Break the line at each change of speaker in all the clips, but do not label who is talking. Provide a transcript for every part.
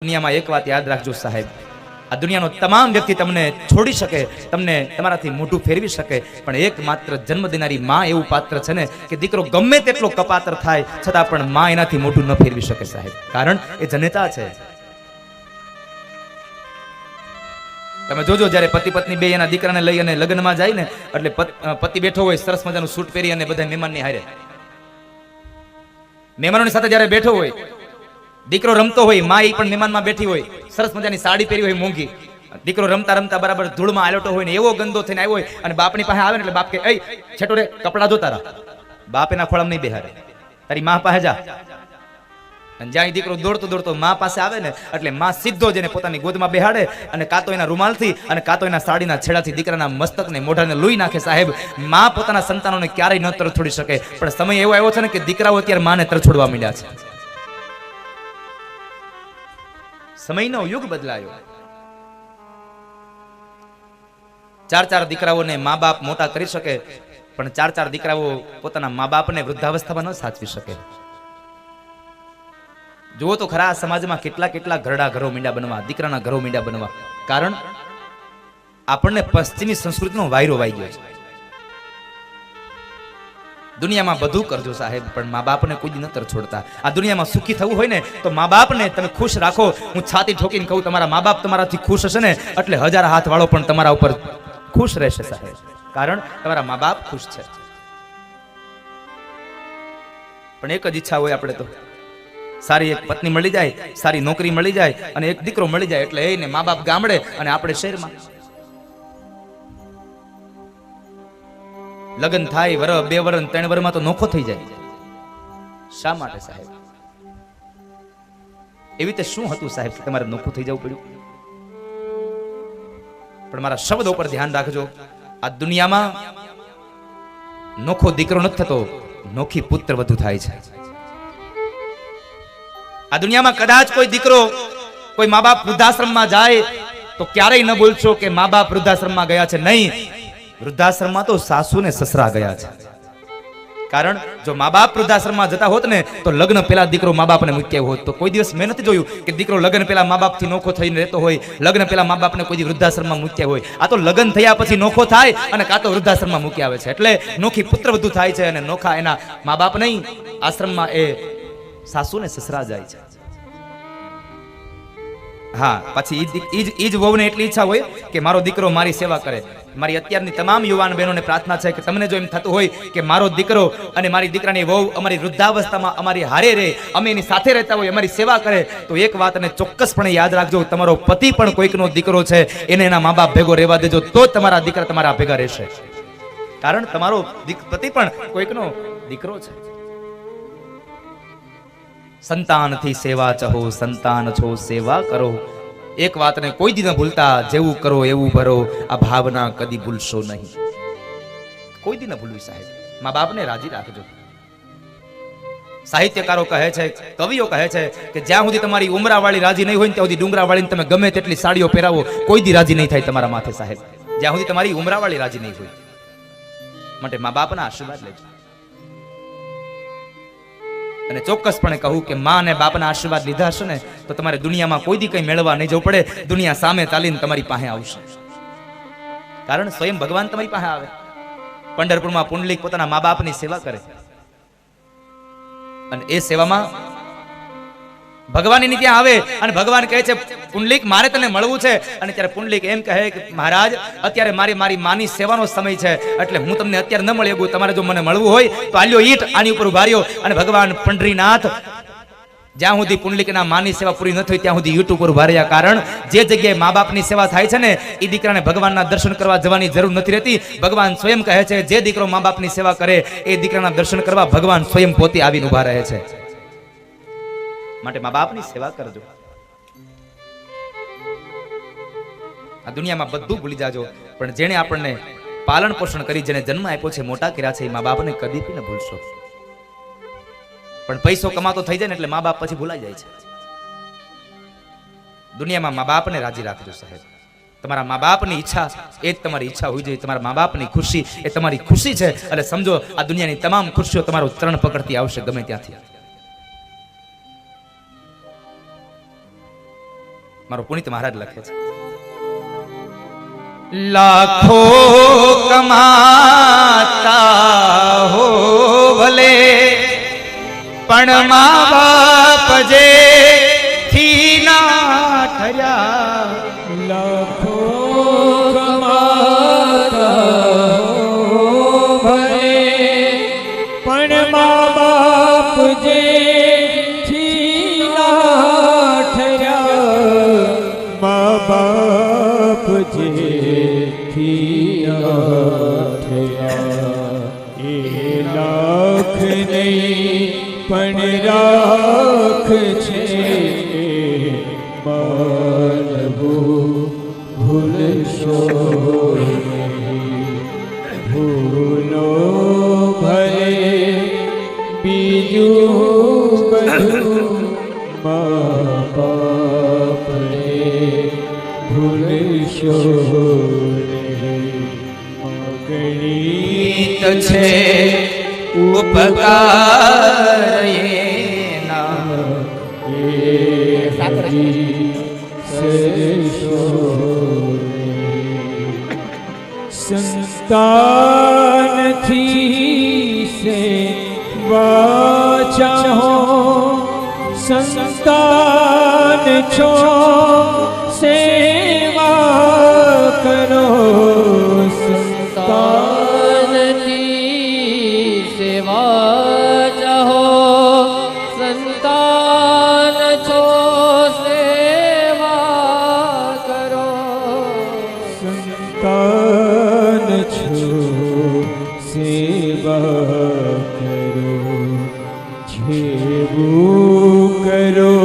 દુનિયામાં એક વાત યાદ રાખજો સાહેબ, આ દુનિયાનો તમામ વ્યક્તિ તમને છોડી શકે, તમને તમારાથી મોઢું ફેરવી શકે, પણ એક માત્ર જન્મ દેનારી માં એવું પાત્ર છે ને કે દીકરો ગમે તેટલો કપાતર થાય છતાં પણ માં એનાથી મોઢું ન ફેરવી શકે સાહેબ, કારણ એ જનેતા છે. તમે જોજો જ્યારે પતિ પત્ની બે એના દીકરાને લઈ અને લગ્નમાં જાય ને, એટલે પતિ બેઠો હોય સરસ મજાનું સૂટ પહેરી અને બધા મહેમાનની હારે, મહેમાનોની સાથે જ્યારે બેઠો હોય, દીકરો રમતો હોય, માં એ પણ મહેમાનમાં બેઠી હોય, સરસ મજાની સાડી પહેરી હોય મોંઘી, દીકરો રમતા રમતા બરાબર ધૂળમાં આલોટો હોય ને એવો ગંદો થઈને આવ્યો હોય અને બાપની પાસે આવે ને એટલે બાપ કે એ છેટો રે કપડા ધો તારા, બાપ એના ખોળામાં નહીં બેહારે, તારી માં પાસે જા. અને જ્યાં દીકરો દોડતો દોડતો માં પાસે આવે ને એટલે માં સીધો જેને પોતાની ગોદમાં બેહાડે અને કાં તો એના રૂમાલથી અને કાં તો એના સાડીના છેડાથી દીકરાના મસ્તકને મોઢાને લૂઈ નાખે. સાહેબ, માં પોતાના સંતાનોને ક્યારેય ન તરછોડી શકે, પણ સમય એવો આવ્યો છે ને કે દીકરાઓ અત્યારે માને તરછોડવા માંડ્યા છે. સમયનો યુગ બદલાયો. 4 દીકરાઓને મા બાપ મોટા કરી શકે, પણ 4 દીકરાઓ પોતાના મા બાપને વૃદ્ધાવસ્થામાં ન સાચવી શકે. જુઓ તો ખરા સમાજમાં કેટલા ઘરડા ઘરો મીંડા બનવા, દીકરાના ઘરો મીંડા બનવા. કારણ આપણને પશ્ચિમી સંસ્કૃતિનો વાયરો વાઈ ગયો છે. દુનિયામાં બધું કરજો સાહેબ, પણ મા બાપને કોઈ દી ન તરછોડતા. આ દુનિયામાં સુખી થવું હોય ને તો મા બાપને તમે ખુશ રાખો. હું છાતી ઠોકીને કહું, તમારા મા બાપ તમારાથી ખુશ હશે ને એટલે 1000 હાથ વાળો પણ તમારા ઉપર ખુશ રહેશે સાહેબ, કારણ તમારા મા બાપ ખુશ છે. પણ એક જ ઈચ્છા હોય આપણે તો, સારી એક પત્ની મળી જાય, સારી નોકરી મળી જાય અને એક દીકરો મળી જાય એટલે એને મા બાપ ગામડે અને આપણે શહેરમાં. લગ્ન થાય વર 2 વર 3 વરમાં તો નોખો થઈ જાય. શા માટે સાહેબ? એવી રીતે શું હતું સાહેબ કે તમારે નોખું થઈ જવું પડ્યું? પણ મારા શબ્દો પર ધ્યાન રાખજો. આ દુનિયામાં નોખો દીકરો નથી થતો, નોખી પુત્ર વધુ થાય છે. આ દુનિયામાં કદાચ કોઈ દીકરો, કોઈ મા બાપ વૃદ્ધાશ્રમમાં જાય તો ક્યારેય ન બોલશો કે મા બાપ વૃદ્ધાશ્રમમાં ગયા છે. નહીં, વૃદ્ધાશ્રમમાં તો સાસુ ને સસરા ગયા છે. કારણ જો મા બાપ વૃદ્ધાશ્રમમાં જતા હોત ને તો લગ્ન પહેલા દીકરો મા બાપને મૂક્યા હોત. તો કોઈ દિવસ મેં નથી જોયું કે દીકરો લગ્ન પહેલા મા બાપથી નોખો થઈને રહેતો હોય, લગ્ન પહેલા મા બાપને કોઈ વૃદ્ધાશ્રમમાં મૂક્યા હોય. આ તો લગ્ન થયા પછી નોખો થાય અને કાં તો વૃદ્ધાશ્રમમાં મૂકી આવે છે. એટલે નોખી પુત્ર વધુ થાય છે અને નોખા એના મા બાપ નહીં, આશ્રમમાં એ સાસુ ને સસરા જાય છે. હા, પછી ઈ જ વહુને એટલી ઈચ્છા હોય કે મારો દીકરો મારી સેવા કરે. મારી અત્યારની તમામ યુવાન બહેનોને પ્રાર્થના છે કે તમને જો એમ થતું હોય કે મારો દીકરો અને મારી દીકરાની વહુ અમારી વૃદ્ધાવસ્થામાં અમારી હારે રહે, અમે એની સાથે રહેતા હોય, અમારી સેવા કરે, તો એક વાતને ચોક્કસપણે યાદ રાખજો, તમારો પતિ પણ કોઈકનો દીકરો છે, એને એના મા બાપ ભેગો રહેવા દેજો, તો જ તમારા દીકરા તમારા ભેગા રહેશે. કારણ તમારો પતિ પણ કોઈકનો દીકરો છે. સંતાનથી સેવા ચહો, સંતાન છો સેવા કરો. એક વાતને કોઈ દી ન ભૂલતા, જેવું કરો એવું ભરો, આ ભાવના કદી ભૂલશો નહીં. કોઈ દી ન ભૂલવી સાહેબ. મા બાપને રાજી રાખજો. સાહિત્યકારો કહે છે, કવિઓ કહે છે કે જ્યાં સુધી તમારી ઉમરાવાળી રાજી નહીં હોય ને ત્યાં સુધી ડુંગરાવાળીને તમે ગમે તેટલી સાડીઓ પહેરાવો, કોઈ દી રાજી નહીં થાય તમારા માથે સાહેબ, જ્યાં સુધી તમારી ઉમરાવાળી રાજી નહીં હોય. માટે મા બાપના આશીર્વાદ લેજો. અને ચોક્કસપણે કહું કે માં અને બાપના આશીર્વાદ લીધા હશે ને તો તમારે દુનિયામાં કોઈ દી કંઈ મેળવવા નહીં જવું પડે. દુનિયા સામે ચાલીને તમારી પાસે આવશે, કારણ સ્વયં ભગવાન તમારી પાસે આવે. પંઢરપુરમાં પુંડલિક પોતાના મા બાપની સેવા કરે અને એ સેવામાં ભગવાન એની ત્યાં આવે અને ભગવાન કહે છે, પુંડલિક મારે તને મળવું છે. અને ત્યારે પુંડલિક એમ કહે કે મહારાજ, અત્યારે મારી માની સેવાનો સમય છે, એટલે હું તમને અત્યારે ન મળી શકું. તમારે જો મને મળવું હોય તો આલ્યો ઈટ, આની ઉપર ઉભા રહ્યો. અને ભગવાન પંઢરીનાથ જ્યાં સુધી પુંડલિકના માની સેવા પૂરી ન થઈ ત્યાં સુધી ઈટ ઉપર ઉભા રહ્યા. કારણ જે જગ્યાએ મા બાપની સેવા થાય છે ને એ દીકરાને ભગવાનના દર્શન કરવા જવાની જરૂર નથી રહેતી. ભગવાન સ્વયં કહે છે, જે દીકરો મા બાપની સેવા કરે એ દીકરાના દર્શન કરવા ભગવાન સ્વયં પોતે આવીને ઉભા રહે છે. માટે મા બાપની સેવા કરજો. આ દુનિયામાં બધું ભૂલી જાજો, પણ જેણે આપણને પાલન પોષણ કરી, જેને જન્મ આપ્યો છે, મોટા કર્યા છે, એ મા બાપને કદી ન ભૂલશો. પણ પૈસો કમાતો થઈ જાય ને એટલે મા બાપ પછી ભૂલાઈ જાય છે. દુનિયામાં મા બાપને રાજી રાખજો સાહેબ. તમારા મા બાપની ઈચ્છા એ જ તમારી ઈચ્છા હોવી જોઈએ. તમારા મા બાપની ખુશી એ તમારી ખુશી છે. એટલે સમજો, આ દુનિયાની તમામ ખુશીઓ તમારું ચરણ પકડતી આવશે ગમે ત્યાંથી. મારો પુનિત મહારાજ લખે છે, લાખો કમાતા હો ભલે પણ મા બાપ જે થી ના ઠર્યા,
લાખો કમાતા હો ભલે પણ મા બાપ જે થી ના ઠર્યા, મા બાપ જે થી ના ઠર્યા, એ લાખ નહીં પણ રાખ છે, માનવું ભૂલશો નહીં, ભૂલો ભલે બીજું બધું, મા બાપને ભૂલશો નહીં, ગણિત
છે ઉપકાર એના,
સંતાનથી સેવા ચાહો, સંતાન છો સેવા કરો,
સંતાનની સેવા ચાહો, સંતાન છો સેવા કરો,
સંતાન છો સેવા કરો, જેવું કરો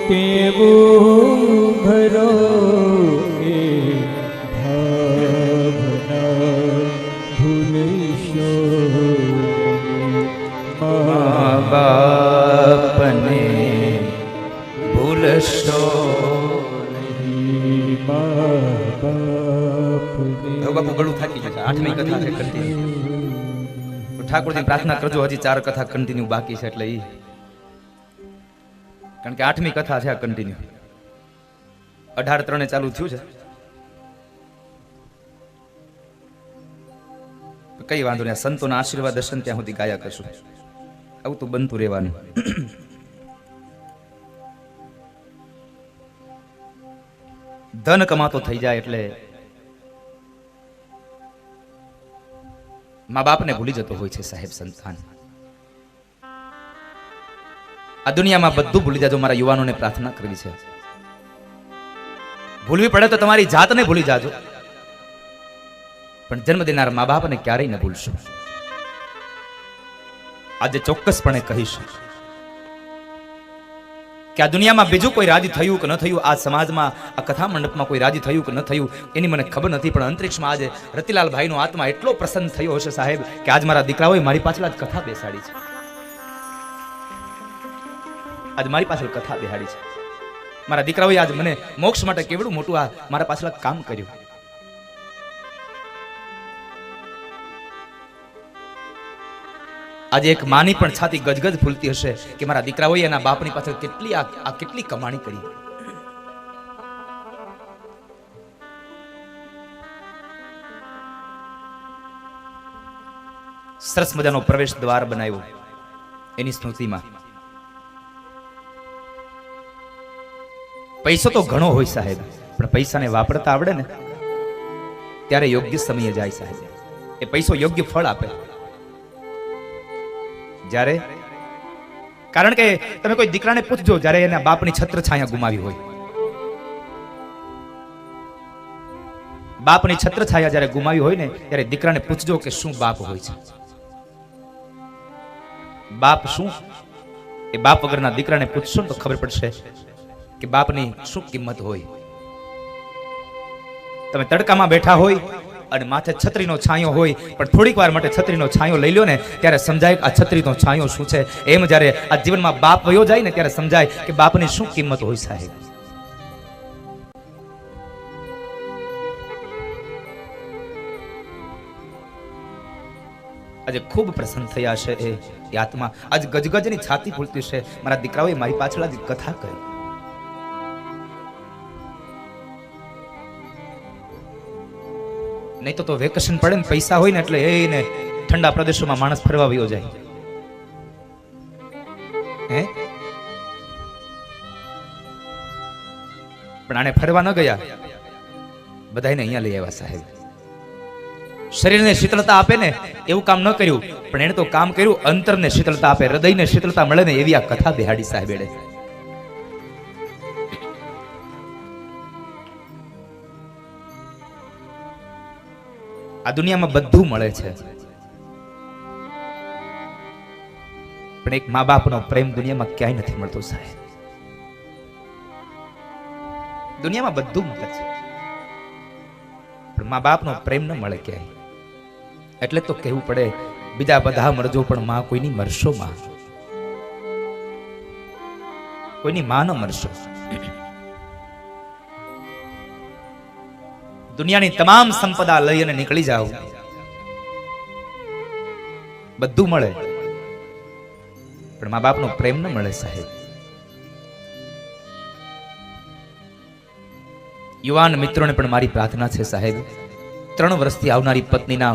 તેવું ભરો, એ ભાવના ભૂલશો નહીં,
મા બાપને ભૂલશો
નહીં, મા બાપને.
હવે બાપુ ગળું થાકી જશે, આઠમી કથા છે કન્ટિન્યુ. ઠાકોરજી પ્રાર્થના કરજો, હજી 4 કથા કન્ટિન્યુ બાકી છે, એટલે કારણ કે 8મી કથા છે આ કન્ટિન્યુ. 18:03 ચાલુ થયું છે, કઈ વાંધો નહીં, સંતોના આશીર્વાદ દર્શન ત્યાં સુધી ગાયા કરશું, આવું તો બનતું રહેવાનું. ધન કમાતો થઈ જાય એટલે મા બાપને ભૂલી જતો હોય છે સાહેબ સંતાન. આ દુનિયામાં બધું ભૂલી જાજો, મારા યુવાનોને પ્રાર્થના કરવી છે. ભૂલવી પડે તો તમારી જાતને ભૂલી જાજો, પણ જન્મ દેનાર મા બાપને ક્યારેય ન ભૂલશો. આજે ચોક્કસપણે કહીશ કે આ દુનિયામાં બીજું કોઈ રાજી થયું કે ન થયું, આ સમાજમાં આ કથા મંડપમાં કોઈ રાજી થયું કે ન થયું એની મને ખબર નથી, પણ અંતરિક્ષમાં આજે રતિલાલ ભાઈનો આત્મા એટલો પ્રસન્ન થયો હશે સાહેબ કે આજ મારા દીકરાઓએ મારી પાછળ આજ કથા બેસાડી છે, આજ મારી પાછળ કથા બેસાડી છે. મારા દીકરાઓએ આજ મને મોક્ષ માટે કેવડું મોટું આ મારા પાછળ કામ કર્યું. આજે એક માની પણ છાતી ગજગજ ફૂલતી હશે કે મારા દીકરાઓએ એના બાપની પાછળ કેટલી કમાણી કરી. સરસ મજાનો પ્રવેશ દ્વાર બનાવ્યો એની સ્મૃતિમાં. પૈસો તો ઘણો હોય સાહેબ, પણ પૈસાને વાપરતા આવડે ને ત્યારે યોગ્ય સમયે જાય સાહેબ, એ પૈસો યોગ્ય ફળ આપે. જ્યારે કારણ કે તમે કોઈ દીકરાને પૂછજો, જ્યારે એના બાપની છત્ર છાયા ગુમાવી હોય, બાપની છત્ર છાયા જ્યારે ગુમાવી હોય ને ત્યારે દીકરાને પૂછજો કે શું બાપ હોય છે. બાપ શું, એ બાપ વગરના દીકરાને પૂછશો ને તો ખબર પડશે કે બાપની શું કિંમત હોય. તમે તડકામાં બેઠા હોય અને માથે છત્રીનો છાંયો હોય, પણ થોડીક વાર માટે છત્રીનો છાંયો લઈ લો ને ત્યારે સમજાય આ છત્રીનો છાંયો શું છે. એમ જ્યારે આ જીવનમાં બાપ વયો જાય ને ત્યારે સમજાય કે બાપની શું કિંમત હોય સાહેબ. આજે ખૂબ પ્રસન્ન થયા છે એ આત્મા, આજ ગજગજની છાતી ફૂલતી છે. મારા દીકરાઓએ મારી પાછળ જ કથા કરી. નહીં તો વેકેશન પડે ને પૈસા હોય ને એટલે એને ઠંડા પ્રદેશોમાં માણસ ફરવા વયો જાય. હે પણ આને ફરવા ન ગયા, બધાને અહીંયા લઈ આવ્યા સાહેબ. શરીરને શીતળતા આપે ને એવું કામ ન કર્યું, પણ એને તો કામ કર્યું અંતરને શીતળતા આપે, હૃદયને શીતળતા મળે ને એવી આ કથા બેહાડી સાહેબ એડે. આ દુનિયામાં બધું મળે છે, પણ એક મા બાપનો પ્રેમ દુનિયામાં ક્યાંય નથી મળતો સાહેબ. દુનિયામાં બધું મળે છે, પણ મા બાપનો પ્રેમ ન મળે ક્યાંય. એટલે તો કહેવું પડે, બીજા બધા મરજો પણ માં કોઈની મરશો. માં કોઈની માં ન મરશો. દુનિયાની તમામ સંપદા લઈ અને નીકળી જાઓ, બધું મળે, પણ મા બાપનો પ્રેમ ન મળે સાહેબ. યુવાન મિત્રોને પણ મારી પ્રાર્થના છે સાહેબ, 3 વર્ષથી આવનારી પત્નીના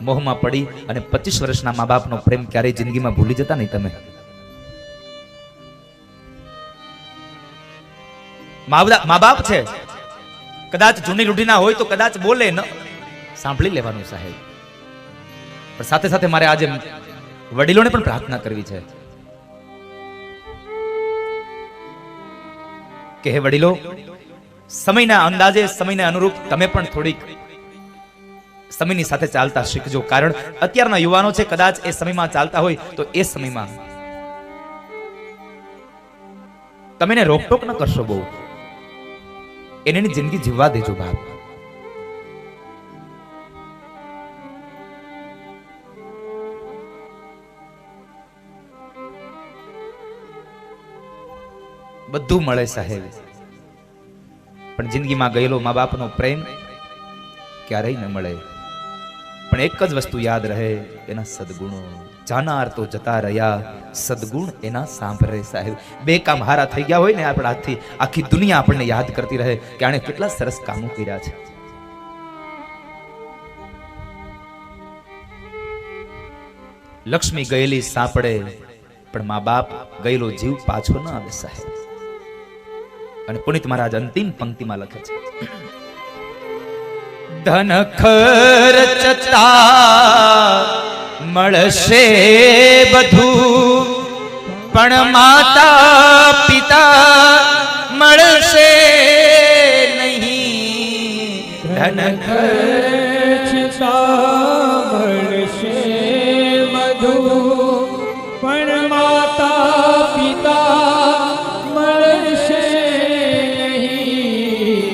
મોહમાં પડી અને 25 વર્ષના મા બાપનો પ્રેમ ક્યારેય જિંદગીમાં ભૂલી જતા નહીં તમે. મા બાપ છે, કદાચ જૂની રૂઢીના હોય તો કદાચ બોલે ન સાંભળી લેવાનું સાહેબ. પણ સાથે સાથે મારે આજે વડીલોને પણ પ્રાર્થના કરવી છે કે હે વડીલો, સમયના અંદાજે, સમયને અનુરૂપ તમે પણ થોડીક સમયની સાથે ચાલતા શીખજો. કારણ અત્યારના યુવાનો છે, કદાચ એ સમયમાં ચાલતા હોય તો એ સમયમાં તમે એને રોકટોક ન કરશો, બહુ એની જિંદગી જીવવા દેજો બાપ. બધું મળે સાહેબ, પણ જિંદગીમાં ગયેલો મા બાપનો પ્રેમ ક્યારેય ન મળે. પણ એક જ વસ્તુ યાદ રહે, એના સદગુણો. જાનાર તો જતા રહ્યા, સદગુણ એના સાંભળે સાહેબ. 2 કામ હારા થઈ ગયા હોય ને આપણા હાથથી, આખી દુનિયા આપણને યાદ કરતી રહે કે આણે કેટલા સરસ કામો કર્યા છે. લક્ષ્મી ગયેલી સાંપડે, પણ મા બાપ ગયેલો જીવ પાછો ન આવે સાહેબ. અને પુનિત મહારાજ અંતિમ પંક્તિમાં લખે છે, ધન ખર્ચતા મળશે બધું, પણ માતા પિતા મળશે નહીં. ધન
ખર્ચતા મળશે બધું, પણ માતા પિતા મળશે નહીં.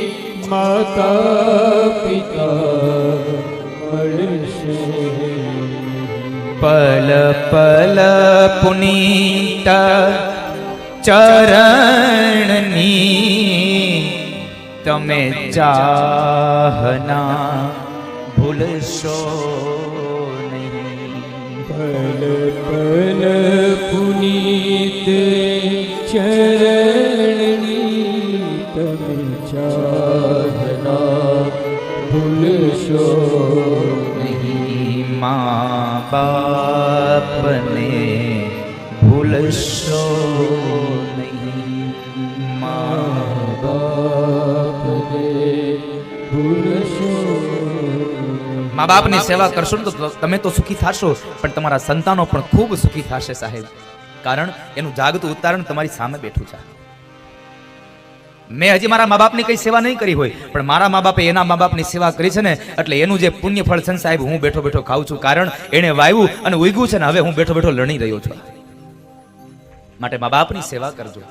માતા પિતા મળશે.
પલ પલ પુનીત ચરણની તમે ચાહના ભૂલશો નહીં.
પલ પલ પુનીત ચરણની તમે ચાહના ભૂલશો
નહીં. મા બાપને ભૂલશો નહીં. મા
બાપને ભૂલશો.
મા બાપની સેવા કરશો ને તો તમે તો સુખી થશો, પણ તમારા સંતાનો પણ ખૂબ સુખી થશે સાહેબ. કારણ એનું જાગતું ઉતારણ તમારી સામે બેઠું છે. મેં હજી મારા મા બાપની કઈ સેવા નહીં કરી હોય, પણ મારા મા બાપે એના મા બાપની સેવા કરી છે ને, એટલે એનું જે પુણ્ય ફળ છે ને સાહેબ, હું બેઠો બેઠો ખાઉં છું. કારણ એને વાવ્યું અને ઉગ્યું છે ને, હવે હું બેઠો બેઠો લણી રહ્યો છું. માટે મા બાપની સેવા કરજો.